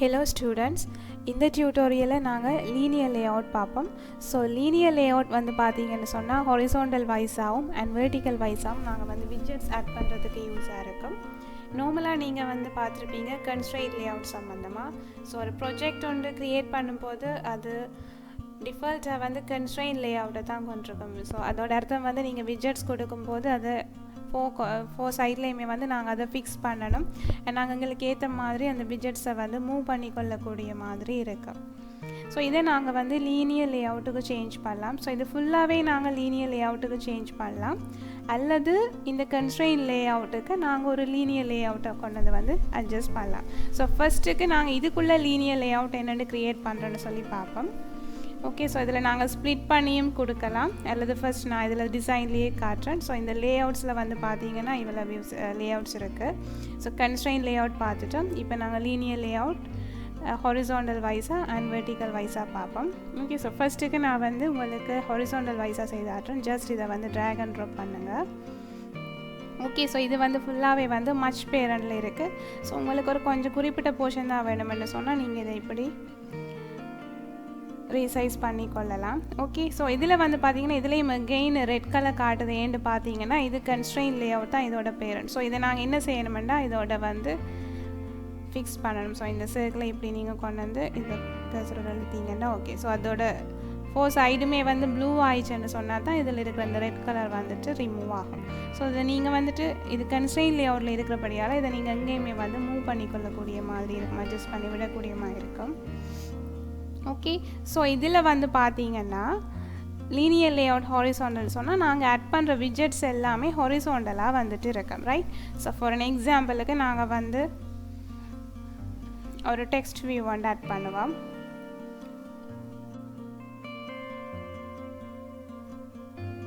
Hello students, இந்த டியூட்டோரியலில் நாங்கள் linear layout பார்ப்போம். ஸோ லீனியர் லேஅவுட் வந்து பார்த்தீங்கன்னு சொன்னால் ஹொரிசோண்டல் வைஸாகவும் அண்ட் வெர்டிக்கல் வைஸாகவும் நாங்கள் வந்து விட்ஜெட்ஸ் ஆட் பண்ணுறதுக்கு யூஸாக இருக்கும். நார்மலாக நீங்கள் வந்து பார்த்துருப்பீங்க கன்ஸ்ட்ரெயின்ட் லேஅவுட் சம்மந்தமாக. ஸோ ஒரு ப்ரொஜெக்ட் ஒன்று க்ரியேட் பண்ணும்போது அது டிஃபால்ட்டாக வந்து லேஅவுட்டை தான் கொண்டிருக்கும். ஸோ அதோட அர்த்தம் வந்து நீங்கள் விட்ஜெட்ஸ் கொடுக்கும்போது அதை ஃபோர் சைட்லேயுமே வந்து நாங்கள் அதை ஃபிக்ஸ் பண்ணணும். நாங்கள் எங்களுக்கு ஏற்ற மாதிரி அந்த விட்ஜெட்ஸை வந்து மூவ் பண்ணி கொள்ளக்கூடிய மாதிரி இருக்கும். ஸோ இதை நாங்கள் வந்து லீனியர் லேஅவுட்டுக்கு சேஞ்ச் பண்ணலாம். ஸோ இது ஃபுல்லாகவே நாங்கள் லீனியர் லேஅவுட்டுக்கு சேஞ்ச் பண்ணலாம், அல்லது இந்த கன்ஸ்ட்ரெயின்ட் லேஅவுட்டுக்கு நாங்கள் ஒரு லீனியர் லேஅவுட்டை கொண்டது வந்து அட்ஜஸ்ட் பண்ணலாம். ஸோ ஃபஸ்ட்டுக்கு நாங்கள் இதுக்குள்ளே லீனியர் லேஅவுட் என்னென்னு க்ரியேட் பண்ணுறோன்னு சொல்லி பார்ப்போம். ஓகே, ஸோ இதில் நாங்கள் ஸ்ப்ளிட் பண்ணியும் கொடுக்கலாம், அல்லது ஃபஸ்ட் நான் இதில் டிசைன்லேயே காட்டுறேன். ஸோ இந்த லேஅவுட்ஸில் வந்து பார்த்தீங்கன்னா இவ்வளோ லேஅவுட்ஸ் இருக்குது. ஸோ கன்ஸ்ட்ரெயின்ட் லேஅவுட் பார்த்துட்டோம். இப்போ நாங்கள் லீனியர் லேஅவுட் ஹொரிசோண்டல் வைஸாக அண்ட் வெர்டிக்கல் வைஸாக பார்ப்போம். ஓகே, ஸோ ஃபஸ்ட்டுக்கு நான் வந்து உங்களுக்கு ஹொரிசோண்டல் வைஸாக செய்தாட்டுறேன். ஜஸ்ட் இதை வந்து ட்ராக் அண்ட் ட்ராப் பண்ணுங்கள். ஓகே, ஸோ இது வந்து ஃபுல்லாகவே வந்து மச் பேரண்டில் இருக்குது. ஸோ உங்களுக்கு ஒரு கொஞ்சம் குறிப்பிட்ட போர்ஷன் தான் வேணும்னு சொன்னால் நீங்கள் இதை இப்படி ரீசைஸ் பண்ணி கொள்ளலாம். ஓகே, ஸோ இதில் வந்து பார்த்தீங்கன்னா இதுலேயும் கெயின் ரெட் கலர் காட்டுது. ஏன்னு பார்த்தீங்கன்னா இது கன்ஸ்ட்ரெயின்ட் லேஅவுட் தான் இதோட பேரண்ட். ஸோ இதை நாங்கள் என்ன செய்யணுமெண்டா இதோட வந்து ஃபிக்ஸ் பண்ணணும். ஸோ இந்த சர்க்கிளை இப்படி நீங்கள் கொண்டு வந்து இந்த கசரோட எழுத்தீங்கன்னா ஓகே. ஸோ அதோட ஃபோர் சைடுமே வந்து ப்ளூ ஆயிடுச்சுன்னு சொன்னால் தான் இதில் இருக்கிற இந்த ரெட் கலர் வந்துட்டு ரிமூவ் ஆகும். ஸோ இதை நீங்கள் வந்துட்டு இது கன்ஸ்ட்ரெயின்ட் லேஅவுட்டில் இருக்கிறபடியால் இதை நீங்கள் எங்கேயுமே வந்து மூவ் பண்ணிக்கொள்ளக்கூடிய மாதிரி இருக்கும், அட்ஜஸ்ட் பண்ணி விடக்கூடிய மாதிரி இருக்கும். ஓகே, ஸோ இதில் வந்து பார்த்தீங்கன்னா லீனியர் லேஅவுட் ஹாரிசாண்டல் சொன்னால் நாங்கள் ஆட் பண்ணுற விட்ஜெட்ஸ் எல்லாமே ஹாரிசாண்டலாக வந்துட்டு இருக்கோம், ரைட்? ஸோ ஃபார் அன் எக்ஸாம்பிளுக்கு நாங்கள் வந்து ஒரு டெக்ஸ்ட் வியூ வந்து ஆட் பண்ணுவோம்.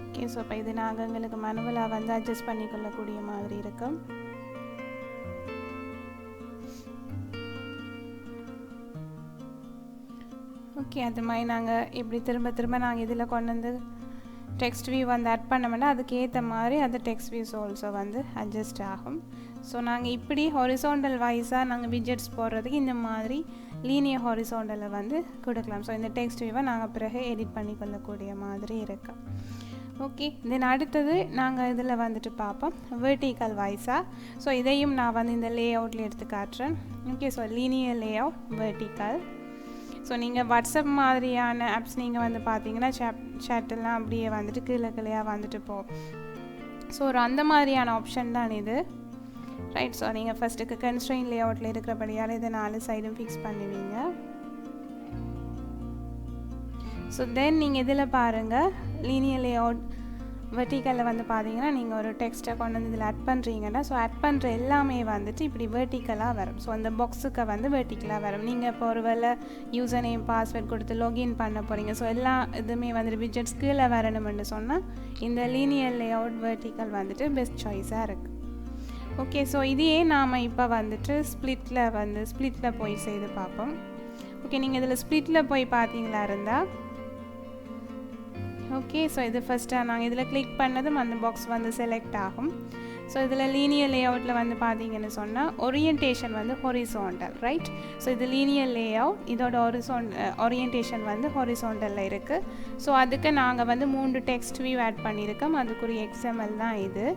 ஓகே, ஸோ இப்போ இது நாங்கள் எங்களுக்கு மேனுவலாக வந்து அட்ஜஸ்ட் பண்ணிக்கொள்ளக்கூடிய மாதிரி இருக்கும். ஓகே, அது மாதிரி நாங்கள் இப்படி திரும்ப நாங்கள் இதில் கொண்டு வந்து டெக்ஸ்ட் வியூ வந்து ஆட் பண்ணோம்னா அதுக்கேற்ற மாதிரி அந்த டெக்ஸ்ட் வியூஸ் ஆல்சோ வந்து அட்ஜஸ்ட் ஆகும். ஸோ நாங்கள் இப்படி ஹொரிசோண்டல் வைஸாக நாங்கள் விட்ஜெட்ஸ் போடுறதுக்கு இந்த மாதிரி லீனியர் ஹொரிசோண்டலை வந்து கொடுக்கலாம். ஸோ இந்த டெக்ஸ்ட் வியூவை நாங்கள் பிறகு எடிட் பண்ணி கொள்ளக்கூடிய மாதிரி இருக்கும். ஓகே, தென் அடுத்தது நாங்கள் இதில் வந்துட்டு பார்ப்போம் வெர்டிக்கல் வைஸாக. ஸோ இதையும் நான் வந்து இந்த லேஅவுட்டில் எடுத்து காட்டுறேன். Okay, so linear layout vertical. So நீங்கள் வாட்ஸ்அப் மாதிரியான ஆப்ஸ் நீங்கள் வந்து பார்த்தீங்கன்னா சேட்டெல்லாம் அப்படியே வந்துட்டு கீழே வந்துட்டு ஸோ ஒரு அந்த மாதிரியான ஆப்ஷன் தான் இது, ரைட்? ஸோ நீங்கள் ஃபஸ்ட்டுக்கு கன்ஸ்ட்ரெயின்ட் லேஅவுட்டில் இருக்கிறபடியால் இதை 4 சைடும் ஃபிக்ஸ் பண்ணுவீங்க. ஸோ தென் நீங்கள் இதில் பாருங்கள் லீனியர் லேஅவுட் வெர்டிக்கலில் வந்து பார்த்தீங்கன்னா நீங்கள் ஒரு டெக்ஸ்ட்டை கொண்டு வந்து இதில் ஆட் பண்ணுறீங்கன்னா ஸோ ஆட் பண்ணுற எல்லாமே வந்துட்டு இப்படி வெர்டிக்கலாக வரும். ஸோ அந்த பாக்ஸுக்கு வந்து வெர்டிக்கலாக வரும். நீங்கள் இப்போ ஒரு வேளை யூசர் நேம் பாஸ்வேர்ட் கொடுத்து லாகின் பண்ண போகிறீங்க, ஸோ எல்லா இதுவுமே வந்துட்டு விட்ஜெட்ஸ் கீழே வரணும்னு சொன்னால் இந்த லீனியர் லேஅவுட் வெர்டிக்கல் வந்துட்டு பெஸ்ட் சாய்ஸாக இருக்குது. ஓகே, ஸோ இதையே நாம் இப்போ வந்துட்டு ஸ்ப்ளிட்டில் போய் செய்து பார்ப்போம். ஓகே, நீங்கள் இதில் ஸ்ப்ளிட்டில் போய் பார்த்தீங்களா இருந்தால் ஓகே, ஸோ இது ஃபஸ்ட்டாக நாங்கள் இதில் கிளிக் பண்ணதும் அந்த பாக்ஸ் வந்து செலக்ட் ஆகும். ஸோ இதில் லீனியர் லேஅவுட்டில் வந்து பார்த்தீங்கன்னு சொன்னால் ஓரியன்டேஷன் வந்து ஹொரிசோண்டல், ரைட்? ஸோ இது லீனியர் லேஅவுட், இதோட ஓரியன்டேஷன் வந்து ஹொரிசோண்டலில் இருக்குது. ஸோ அதுக்கு நாங்கள் வந்து 3 டெக்ஸ்ட் வியூ ஆட் பண்ணியிருக்கோம், அதுக்குரிய XML தான் இது.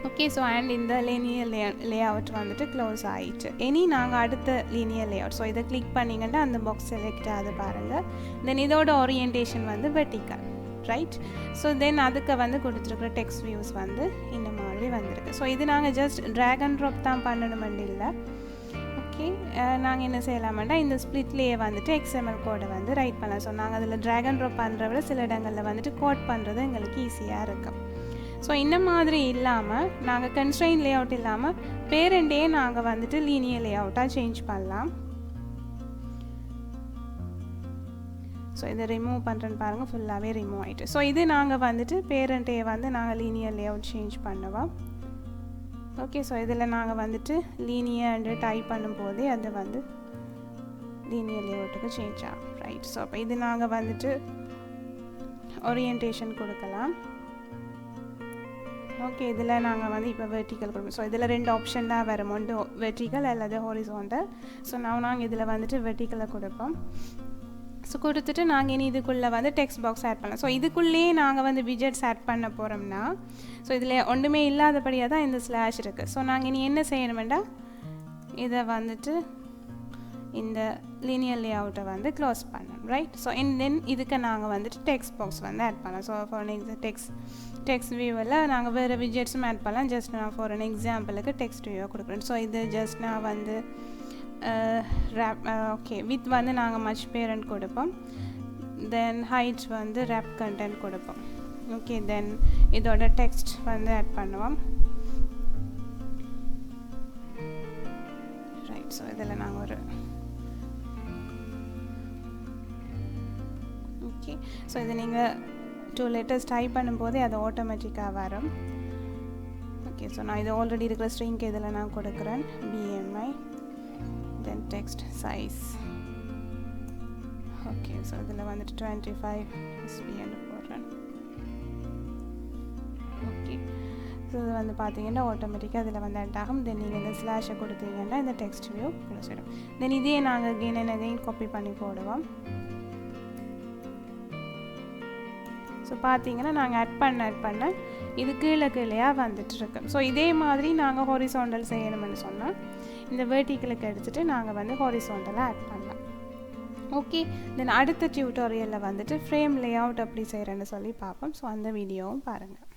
ஓகே, ஸோ அண்ட் இந்த லீனியர் லேஅவுட் வந்துட்டு க்ளோஸ் ஆகிடுச்சு. இனி நாங்கள் அடுத்த லீனியர் லேஅவுட், ஸோ இதை கிளிக் பண்ணிங்கன்னா அந்த பாக்ஸ் செலக்ட் ஆகுது பாருங்கள். தென் இதோட ஓரியன்டேஷன் வந்து வெர்டிக்கல், ரைட்? ஸோ தென் அதுக்கு வந்து கொடுத்துருக்குற டெக்ஸ்ட் வியூஸ் வந்து இந்த மாதிரி வந்திருக்கு. ஸோ இது நாங்கள் ஜஸ்ட் ட்ராக் அண்ட் ட்ராப் தான் பண்ணணுமெண்டு இல்லை. ஓகே, நாங்கள் என்ன செய்யலாமெண்டா இந்த ஸ்ப்ளிட்லேயே வந்துட்டு XML கோடை வந்து ரைட் பண்ணலாம். ஸோ நாங்கள் அதில் ட்ராக் அண்ட் ட்ராப் பண்ணுற விட சில இடங்களில் வந்துட்டு கோட் பண்ணுறது எங்களுக்கு ஈஸியாக இருக்கும். ஸோ இந்த மாதிரி இல்லாமல் நாங்கள் கன்ஸ்ட்ரெயின்ட் லேஅவுட் இல்லாமல் பேரண்டே நாங்கள் வந்துட்டு லீனியர் லேஅவுட்டாக சேஞ்ச் பண்ணலாம். ஸோ இதை ரிமூவ் பண்ணுறேன்னு பாருங்கள், ஃபுல்லாகவே ரிமூவ் ஆகிட்டு. ஸோ இது நாங்கள் வந்துட்டு பேரண்டே வந்து நாங்கள் லீனியர் லேஅவுட் சேஞ்ச் பண்ணுவோம். ஓகே, ஸோ இதில் நாங்கள் வந்துட்டு லீனியர் டைப் பண்ணும்போதே அது வந்து லீனியர் லேஅவுட்டுக்கு சேஞ்ச் ஆகும், ரைட்? ஸோ அப்போ இது நாங்கள் வந்துட்டு ஓரியன்டேஷன் கொடுக்கலாம். ஓகே, இதில் நாங்கள் வந்து இப்போ வெர்டிக்கல் கொடுப்போம். ஸோ இதில் 2 ஆப்ஷன் தான் வரும், ஒன்று வெர்டிக்கல் அல்லது ஹாரிசான்டல். ஸோ நாங்கள் இதில் வந்துட்டு வெர்டிக்கலை கொடுப்போம். ஸோ கொடுத்துட்டு நாங்கள் இனி இதுக்குள்ளே வந்து டெக்ஸ்ட் பாக்ஸ் ஆட் பண்ணலாம். ஸோ இதுக்குள்ளேயே நாங்கள் வந்து விஜெட்ஸ் ஆட் பண்ண போகிறோம்னா, ஸோ இதில் ஒன்றுமே இல்லாதபடியாக தான் இந்த ஸ்லாஷ் இருக்குது. ஸோ நாங்கள் இனி என்ன செய்யணுமெண்டா, இதை வந்துட்டு இந்த லீனியர் லேஅவுட்டை வந்து க்ளோஸ் பண்ணணும், ரைட்? ஸோ தென் இதுக்கு நாங்கள் வந்துட்டு டெக்ஸ்ட் பாக்ஸ் வந்து ஆட் பண்ணலாம். ஸோ ஃபார் டெக்ஸ்ட் வியூவில் நாங்கள் வேறு விஜெட்ஸும் ஆட் பண்ணலாம். ஜஸ்ட் நான் ஃபார் அன் எக்ஸாம்பிளுக்கு டெக்ஸ்ட் வியூவை கொடுக்குறேன். ஸோ இது ஜஸ்ட் நான் வந்து ஓகே, வித் வந்து நாங்கள் மச் பேரண்ட் கொடுப்போம். தென் ஹைட் வந்து ரேப் கண்டென்ட் கொடுப்போம். ஓகே, தென் இதோட டெக்ஸ்ட் வந்து ஆட் பண்ணுவோம், ரைட்? ஸோ இதில் நாங்கள் ஒரு ஓகே, ஸோ இது நீங்கள் 2 letters டைப் பண்ணும்போதே அது ஆட்டோமேட்டிக்காக வரும். ஓகே, ஸோ நான் இது ஆல்ரெடி இருக்கிற ஸ்ட்ரிங்க்கு இதில் நான் கொடுக்குறேன் BMI, தென் டெக்ஸ்ட் சைஸ். ஓகே, ஸோ இதில் வந்துட்டு 25 SBன்னு போடுறேன். ஓகே, ஸோ இது வந்து பார்த்தீங்கன்னா ஆட்டோமேட்டிக்காக இதில் வந்து ஆட் ஆகும். தென் நீங்கள் இந்த ஸ்லாஷை கொடுத்தீங்கன்னா இந்த டெக்ஸ்ட் வியூ க்ளோஸ் ஆகிடும். தென் இதே நாங்கள் அகைன் காப்பி பண்ணி போடுவோம். ஸோ பார்த்தீங்கன்னா நாங்கள் ஆட் பண்ண இது கீழேயாக வந்துட்டுருக்கு. ஸோ இதே மாதிரி நாங்கள் ஹாரிசான்டல் செய்யணும்னு சொன்னால் இந்த வெர்டிக்கலுக்கு எடுத்துகிட்டு நாங்கள் வந்து ஹாரிசான்டலாக ஆட் பண்ணலாம். ஓகே, தென் அடுத்த டியூட்டோரியலில் வந்துட்டு ஃப்ரேம் லேஅவுட் எப்படி செய்கிறேன்னு சொல்லி பார்ப்போம். ஸோ அந்த வீடியோவும் பாருங்கள்.